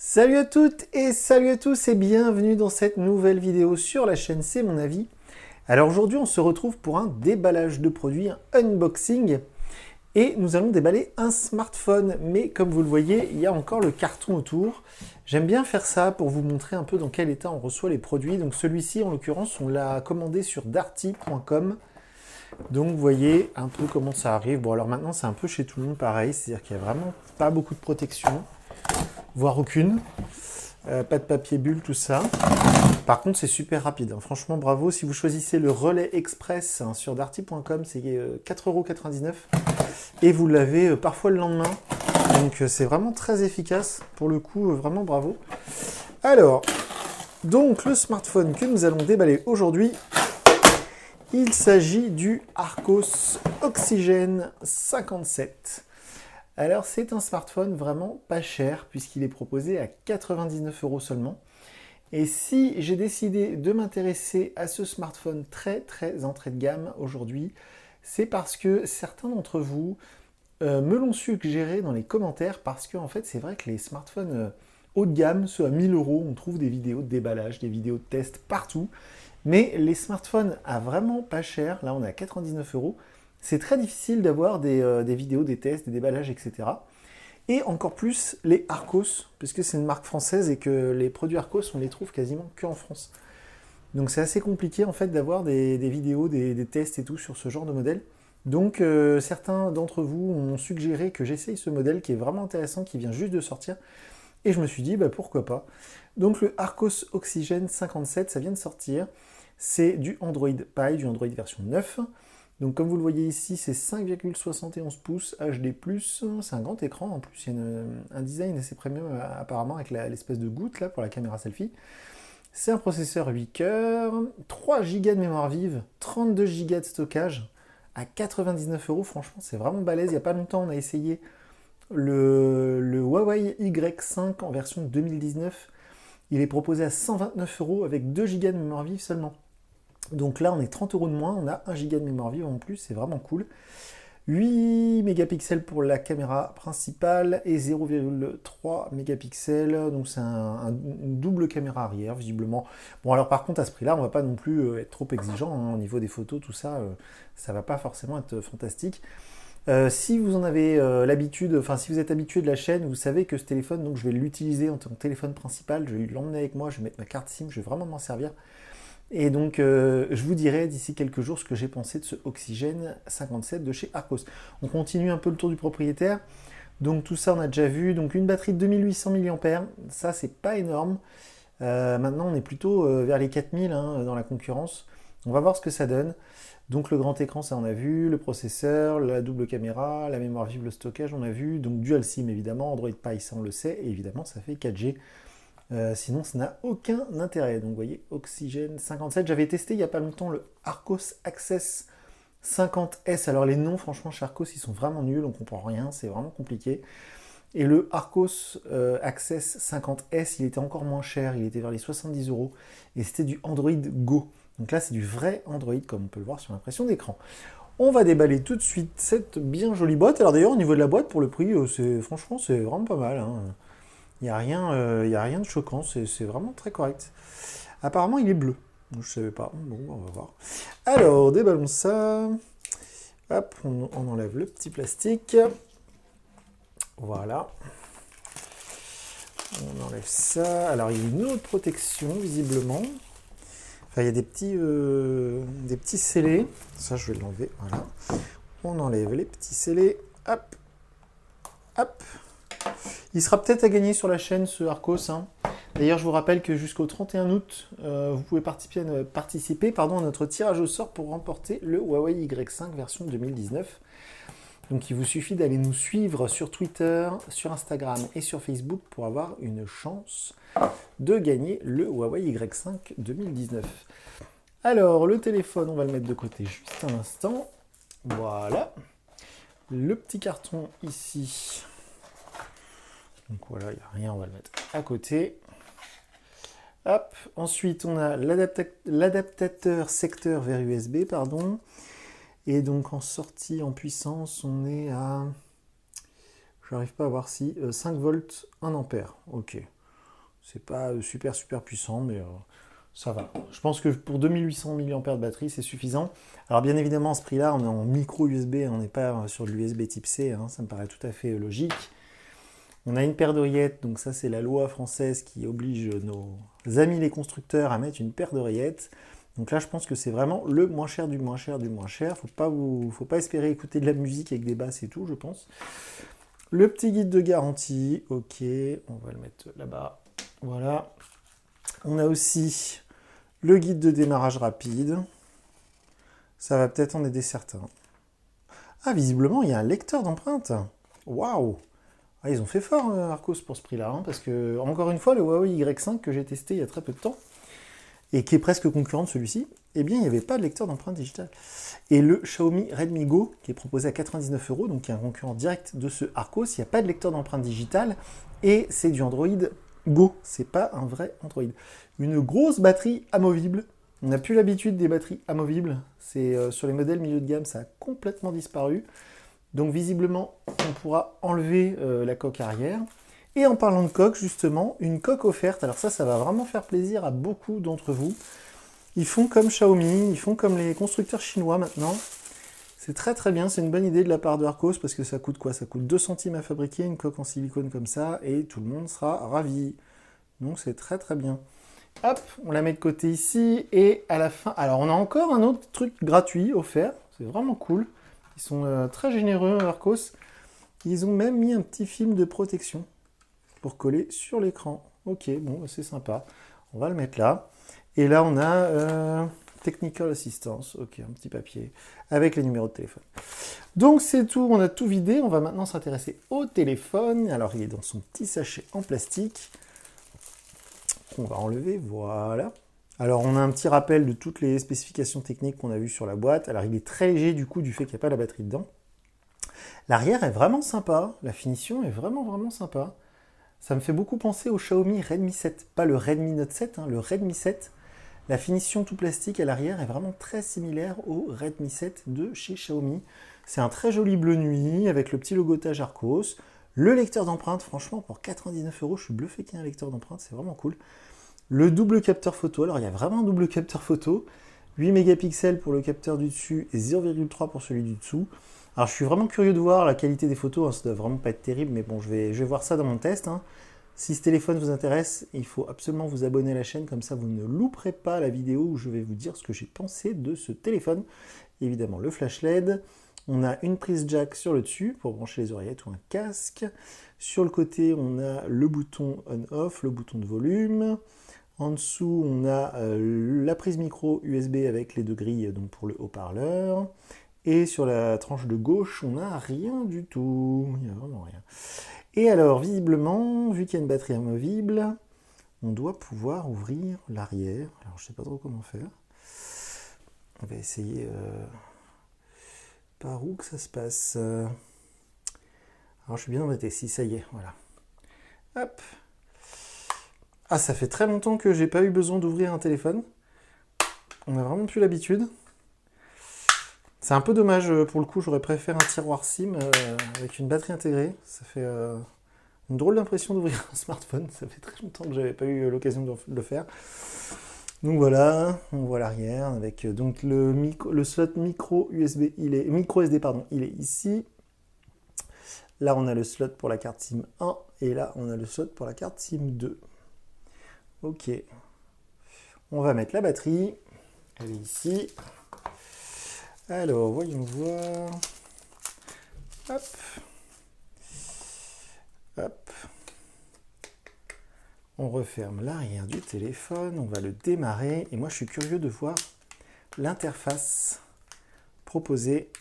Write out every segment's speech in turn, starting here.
Salut à toutes et salut à tous et bienvenue dans cette nouvelle vidéo sur la chaîne C'est mon avis. Alors aujourd'hui on se retrouve pour un déballage de produits, un unboxing, et nous allons déballer un smartphone, mais comme vous le voyez il y a encore le carton autour. J'aime bien faire ça pour vous montrer un peu dans quel état on reçoit les produits. Donc celui-ci en l'occurrence on l'a commandé sur darty.com. Donc vous voyez un peu comment ça arrive. Bon alors maintenant c'est un peu chez tout le monde pareil, c'est-à-dire qu'il n'y a vraiment pas beaucoup de protection, voire aucune. Pas de papier bulle, tout ça. Par contre, c'est super rapide. Hein. Franchement, bravo. Si vous choisissez le relais express sur darty.com, c'est 4,99 € et vous l'avez parfois le lendemain. Donc, c'est vraiment très efficace. Pour le coup, vraiment bravo. Alors, donc, le smartphone que nous allons déballer aujourd'hui, il s'agit du Arcos Oxygène 57. Alors c'est un smartphone vraiment pas cher puisqu'il est proposé à 99 € seulement. Et si j'ai décidé de m'intéresser à ce smartphone très entrée de gamme aujourd'hui, c'est parce que certains d'entre vous me l'ont suggéré dans les commentaires, parce que en fait c'est vrai que les smartphones haut de gamme, ceux à 1000 €, on trouve des vidéos de déballage, des vidéos de test partout. Mais les smartphones à vraiment pas cher, là on est à 99 €, c'est très difficile d'avoir des vidéos, des tests, des déballages, etc. Et encore plus les Arcos, puisque c'est une marque française et que les produits Arcos, on les trouve quasiment qu'en France. Donc c'est assez compliqué en fait d'avoir des vidéos, des tests et tout sur ce genre de modèle. Donc certains d'entre vous ont suggéré que j'essaye ce modèle qui est vraiment intéressant, qui vient juste de sortir. Et je me suis dit, bah, pourquoi pas. Donc le Arcos Oxygène 57, ça vient de sortir. C'est du Android Pie, du Android version 9. Donc comme vous le voyez ici, c'est 5,71 pouces HD+, c'est un grand écran, en plus il y a un design assez premium apparemment avec l'espèce de goutte là pour la caméra selfie. C'est un processeur 8 cœurs, 3 Go de mémoire vive, 32 Go de stockage, à 99 €, franchement c'est vraiment balèze. Il n'y a pas longtemps on a essayé le Huawei Y5 en version 2019, il est proposé à 129 € avec 2 Go de mémoire vive seulement. Donc là, on est 30 € de moins, on a 1 Go de mémoire vive en plus, c'est vraiment cool. 8 mégapixels pour la caméra principale et 0,3 mégapixels, donc c'est une double caméra arrière, visiblement. Bon, alors par contre, à ce prix-là, on va pas non plus être trop exigeant, hein, au niveau des photos, tout ça, ça va pas forcément être fantastique. Si vous en avez l'habitude, enfin si vous êtes habitué de la chaîne, vous savez que ce téléphone, donc je vais l'utiliser en tant que téléphone principal, je vais l'emmener avec moi, je vais mettre ma carte SIM, je vais vraiment m'en servir. Et donc, je vous dirai d'ici quelques jours ce que j'ai pensé de ce Oxygène 57 de chez Arcos. On continue un peu le tour du propriétaire. Donc tout ça, on a déjà vu. Donc une batterie de 2800 mAh, ça c'est pas énorme. Maintenant, on est plutôt vers les 4000 hein, dans la concurrence. On va voir ce que ça donne. Donc le grand écran, ça on a vu. Le processeur, la double caméra, la mémoire vive, le stockage, on a vu. Donc dual SIM évidemment, Android Pie, ça on le sait. Et évidemment, ça fait 4G. Sinon, ça n'a aucun intérêt. Donc, vous voyez, Oxygène 57. J'avais testé il n'y a pas longtemps le Arcos Access 50S. Alors, les noms, franchement, chez Arcos, ils sont vraiment nuls. On ne comprend rien. C'est vraiment compliqué. Et le Arcos Access 50S, il était encore moins cher. Il était vers les 70 €. Et c'était du Android Go. Donc là, c'est du vrai Android, comme on peut le voir sur l'impression d'écran. On va déballer tout de suite cette bien jolie boîte. Alors, d'ailleurs, au niveau de la boîte, pour le prix, franchement, c'est vraiment pas mal. Hein. Il n'y a rien de choquant, c'est vraiment très correct. Apparemment, il est bleu. Je ne savais pas. Bon, on va voir. Alors, déballons ça. Hop, on enlève le petit plastique. Voilà. On enlève ça. Alors, il y a une autre protection, visiblement. Enfin, il y a des petits scellés. Ça, je vais l'enlever. Voilà. On enlève les petits scellés. Hop. Hop. Il sera peut-être à gagner sur la chaîne, ce Arcos. Hein. D'ailleurs, je vous rappelle que jusqu'au 31 août, vous pouvez participer à notre tirage au sort pour remporter le Huawei Y5 version 2019. Donc, il vous suffit d'aller nous suivre sur Twitter, sur Instagram et sur Facebook pour avoir une chance de gagner le Huawei Y5 2019. Alors, le téléphone, on va le mettre de côté juste un instant. Voilà. Le petit carton ici. Donc voilà, il n'y a rien, on va le mettre à côté. Hop, ensuite on a l'adaptateur secteur vers USB, pardon. Et donc en sortie en puissance, on est à... J'arrive pas à voir si... 5 volts, 1 ampère. Ok. C'est pas super puissant, mais ça va. Je pense que pour 2800 mAh de batterie, c'est suffisant. Alors bien évidemment, à ce prix-là, on est en micro USB, on n'est pas sur de l'USB type C, hein, ça me paraît tout à fait logique. On a une paire d'oreillettes, donc ça c'est la loi française qui oblige nos amis les constructeurs à mettre une paire d'oreillettes. Donc là je pense que c'est vraiment le moins cher du moins cher du moins cher. Faut pas espérer écouter de la musique avec des basses et tout, je pense. Le petit guide de garantie, ok, on va le mettre là-bas. Voilà. On a aussi le guide de démarrage rapide. Ça va peut-être en aider certains. Ah, visiblement, il y a un lecteur d'empreintes. Waouh! Ah, ils ont fait fort, Arcos, pour ce prix-là. Hein, parce que, encore une fois, le Huawei Y5 que j'ai testé il y a très peu de temps, et qui est presque concurrent de celui-ci, eh bien, il n'y avait pas de lecteur d'empreintes digitales. Et le Xiaomi Redmi Go, qui est proposé à 99 €, donc qui est un concurrent direct de ce Arcos, il n'y a pas de lecteur d'empreintes digitales, et c'est du Android Go, c'est pas un vrai Android. Une grosse batterie amovible. On n'a plus l'habitude des batteries amovibles. C'est sur les modèles milieu de gamme, ça a complètement disparu. Donc visiblement, on pourra enlever la coque arrière. Et en parlant de coque, justement, une coque offerte. Alors ça va vraiment faire plaisir à beaucoup d'entre vous. Ils font comme Xiaomi, ils font comme les constructeurs chinois maintenant. C'est très bien, c'est une bonne idée de la part de Arcos parce que ça coûte quoi? Ça coûte 2 centimes à fabriquer une coque en silicone comme ça et tout le monde sera ravi. Donc c'est très bien. Hop, on la met de côté ici et à la fin... Alors on a encore un autre truc gratuit offert, c'est vraiment cool. Ils sont très généreux, Arcos. Ils ont même mis un petit film de protection pour coller sur l'écran. Ok, bon, c'est sympa. On va le mettre là. Et là, on a Technical Assistance. Ok, un petit papier avec les numéros de téléphone. Donc, c'est tout. On a tout vidé. On va maintenant s'intéresser au téléphone. Alors, il est dans son petit sachet en plastique. On va enlever. Voilà. Alors, on a un petit rappel de toutes les spécifications techniques qu'on a vues sur la boîte. Alors, il est très léger du coup, du fait qu'il n'y a pas la batterie dedans. L'arrière est vraiment sympa. La finition est vraiment sympa. Ça me fait beaucoup penser au Xiaomi Redmi 7. Pas le Redmi Note 7, hein, le Redmi 7. La finition tout plastique à l'arrière est vraiment très similaire au Redmi 7 de chez Xiaomi. C'est un très joli bleu nuit avec le petit logotage Arcos. Le lecteur d'empreintes, franchement, pour 99 €, je suis bluffé qu'il y ait un lecteur d'empreintes, c'est vraiment cool. Le double capteur photo, alors il y a vraiment un double capteur photo. 8 mégapixels pour le capteur du dessus et 0,3 pour celui du dessous. Alors je suis vraiment curieux de voir la qualité des photos, hein, ça doit vraiment pas être terrible, mais bon, je vais voir ça dans mon test. Hein. Si ce téléphone vous intéresse, il faut absolument vous abonner à la chaîne, comme ça vous ne louperez pas la vidéo où je vais vous dire ce que j'ai pensé de ce téléphone. Évidemment, le flash LED. On a une prise jack sur le dessus pour brancher les oreillettes ou un casque. Sur le côté, on a le bouton on-off, le bouton de volume. En dessous, on a la prise micro USB avec les deux grilles donc pour le haut-parleur. Et sur la tranche de gauche, on n'a rien du tout. Il n'y a vraiment rien. Et alors, visiblement, vu qu'il y a une batterie amovible, on doit pouvoir ouvrir l'arrière. Alors, je ne sais pas trop comment faire. On va essayer par où que ça se passe. Alors, je suis bien embêté. Si, ça y est, voilà. Hop. Ah, ça fait très longtemps que j'ai pas eu besoin d'ouvrir un téléphone. On n'a vraiment plus l'habitude. C'est un peu dommage pour le coup, j'aurais préféré un tiroir SIM avec une batterie intégrée. Ça fait une drôle d'impression d'ouvrir un smartphone. Ça fait très longtemps que j'avais pas eu l'occasion de le faire. Donc voilà, on voit l'arrière avec donc le slot micro USB, micro SD pardon, il est ici. Là on a le slot pour la carte SIM 1 et là on a le slot pour la carte SIM 2. Ok, on va mettre la batterie. Elle est ici. Alors, voyons voir. Hop. Hop. On referme l'arrière du téléphone, on va le démarrer. Et moi, je suis curieux de voir l'interface proposée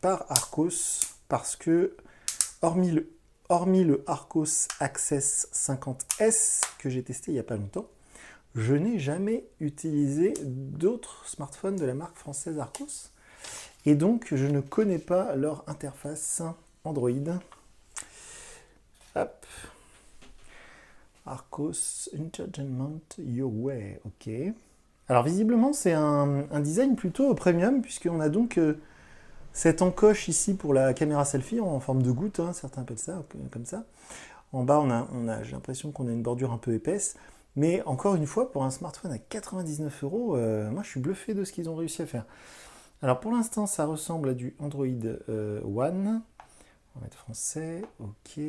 par Arcos. Parce que, hormis le Arcos Access 50S que j'ai testé il n'y a pas longtemps, je n'ai jamais utilisé d'autres smartphones de la marque française Arcos. Et donc, je ne connais pas leur interface Android. Hop. Arcos Entertainment Your Way. Ok. Alors, visiblement, c'est un design plutôt premium, puisqu'on a donc cette encoche ici pour la caméra selfie en forme de goutte. Hein, certains appellent ça comme ça. En bas, j'ai l'impression qu'on a une bordure un peu épaisse. Mais encore une fois, pour un smartphone à 99 euros, moi je suis bluffé de ce qu'ils ont réussi à faire. Alors pour l'instant, ça ressemble à du Android One. On va mettre français, ok.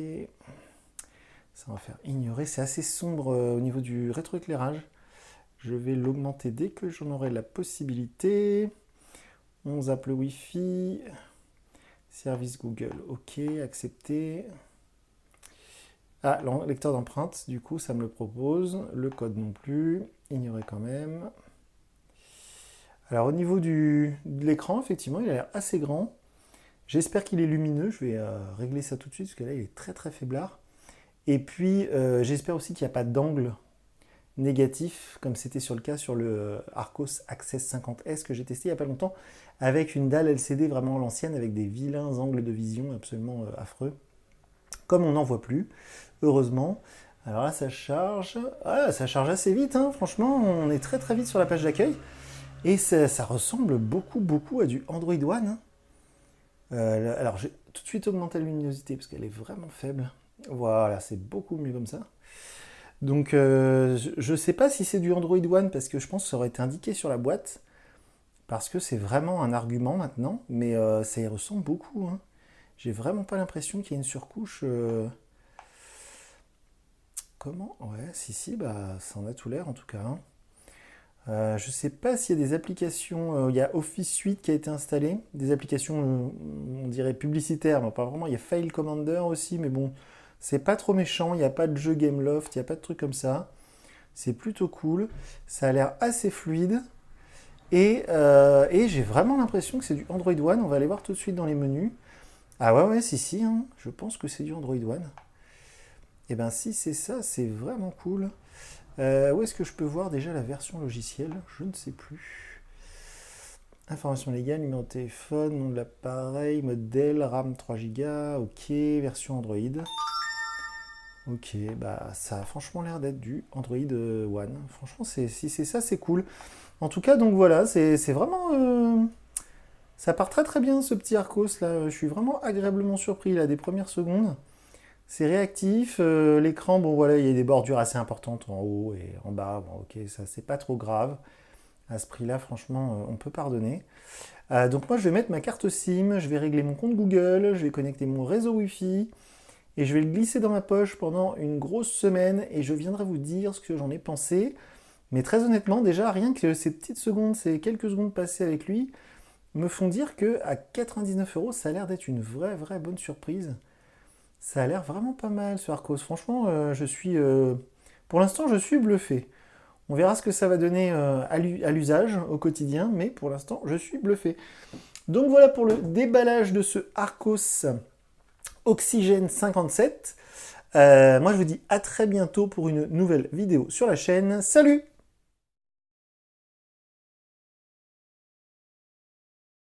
Ça va faire ignorer. C'est assez sombre au niveau du rétroéclairage. Je vais l'augmenter dès que j'en aurai la possibilité. On zappe le Wi-Fi. Service Google, ok, accepté. Ah, le lecteur d'empreintes, du coup, ça me le propose. Le code non plus. Ignorer quand même. Alors au niveau de l'écran, effectivement, il a l'air assez grand. J'espère qu'il est lumineux. Je vais régler ça tout de suite, parce que là, il est très très faiblard. Et puis, j'espère aussi qu'il n'y a pas d'angle négatif, comme c'était sur le cas sur le Arcos Access 50S que j'ai testé il n'y a pas longtemps, avec une dalle LCD vraiment à l'ancienne, avec des vilains angles de vision absolument affreux, comme on n'en voit plus, heureusement. Alors là, ça charge. Ah, ça charge assez vite, hein. Franchement, on est très très vite sur la page d'accueil. Et ça ressemble beaucoup à du Android One, hein. Alors, j'ai tout de suite augmenté la luminosité, parce qu'elle est vraiment faible. Voilà, c'est beaucoup mieux comme ça. Donc je ne sais pas si c'est du Android One parce que je pense que ça aurait été indiqué sur la boîte parce que c'est vraiment un argument maintenant, mais ça y ressemble beaucoup, hein. J'ai vraiment pas l'impression qu'il y ait une surcouche. Comment? Ouais, si, bah ça en a tout l'air en tout cas, hein. Je sais pas s'il y a des applications. Il y a Office Suite qui a été installé, des applications, on dirait publicitaires, mais pas vraiment. Il y a File Commander aussi, mais bon. C'est pas trop méchant, il n'y a pas de jeu Gameloft, il n'y a pas de truc comme ça. C'est plutôt cool. Ça a l'air assez fluide. Et j'ai vraiment l'impression que c'est du Android One. On va aller voir tout de suite dans les menus. Ah ouais, si, hein. Je pense que c'est du Android One. Et ben si c'est ça, c'est vraiment cool. Où est-ce que je peux voir déjà la version logicielle? Je ne sais plus. Information légale, numéro de téléphone, nom de l'appareil, modèle, RAM 3 Go, ok, version Android. Ok, bah ça a franchement l'air d'être du Android One. Franchement, si c'est ça, c'est cool. En tout cas, donc voilà, c'est vraiment... ça part très très bien ce petit Arcos là. Je suis vraiment agréablement surpris là des premières secondes. C'est réactif. L'écran, bon voilà, il y a des bordures assez importantes en haut et en bas. Bon ok, ça c'est pas trop grave. À ce prix-là, franchement, on peut pardonner. Donc moi, je vais mettre ma carte SIM, je vais régler mon compte Google, je vais connecter mon réseau Wi-Fi. Et je vais le glisser dans ma poche pendant une grosse semaine et je viendrai vous dire ce que j'en ai pensé. Mais très honnêtement, déjà, rien que ces petites secondes, ces quelques secondes passées avec lui, me font dire qu'à 99 euros, ça a l'air d'être une vraie bonne surprise. Ça a l'air vraiment pas mal ce Arcos. Franchement, pour l'instant, je suis bluffé. On verra ce que ça va donner à l'usage au quotidien, mais pour l'instant, je suis bluffé. Donc voilà pour le déballage de ce Arcos Oxygène 57. Moi, je vous dis à très bientôt pour une nouvelle vidéo sur la chaîne. Salut!